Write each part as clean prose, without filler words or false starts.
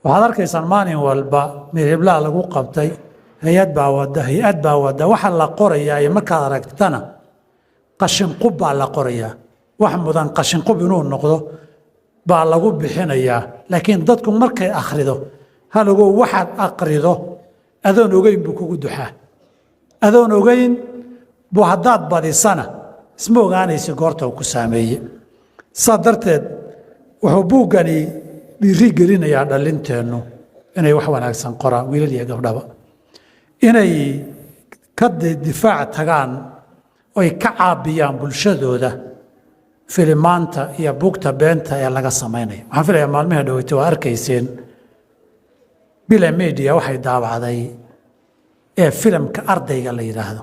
waxaad arkaysaan maalin walba midhiblaa lagu qabtay hay-ad baa wada waxa la qorayaa iyo markaad aragtana qashinqub baa la qorayaa wax mudan qashinqub inuu noqdo baa lagu bixinayaa laakiin dadku markay akhrido halagow waxaad aqrido adoon ogeyn buu kugu duxaa adoon ogeyn buu haddaad badisana isma ogaanaysa goorta uu ku saameeye saa darteed wuxuu buuggani dhiiri gelinayaa dhalinteennu inay wax wanaagsan qoraan wiilal iyo gabdhaba inay ka difaac tagaan oy ka caabiyaan bulshadooda filimaanta iyo buugta beenta ee laga samaynayo waxaan filayaa maalmihii dhoweyta waa arkayseen bila media waxay daabacday ee filimka ardayga la yidhaahdo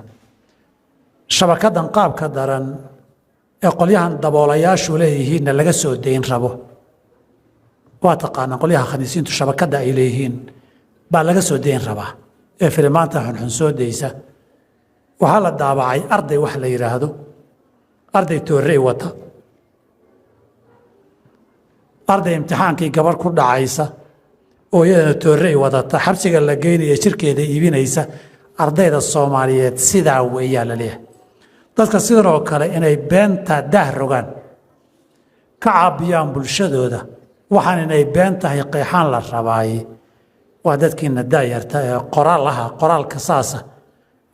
shabakadan qaabka daran ee qolyahan daboolayaashu leeyihiinna laga soo dayn rabo waa taqaanaan qolyaha khaniisiintu shabakadda ay leeyihiin baa laga soo dayn rabaa ee filimaanta xunxun soo daysa waxaa la daabacay arday wax la yidhaahdo arday toorrey wata arday imtixaankii gabarh ku dhacaysa oo iyadana toorrey wadata xabsiga la geynaya jirkeeda iibinaysa ardayda Soomaaliyeed sidaa weeyaa la leeyahay dadka sidan oo kale inay beenta daah rogaan ka caabiyaan bulshadooda waxaan inay been tahay qeexaan la rabaay waa dadkiina daayarta ee qoraalka saasa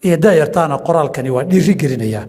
iyo daayartaana qoraalkani waa dhiiri gelinaya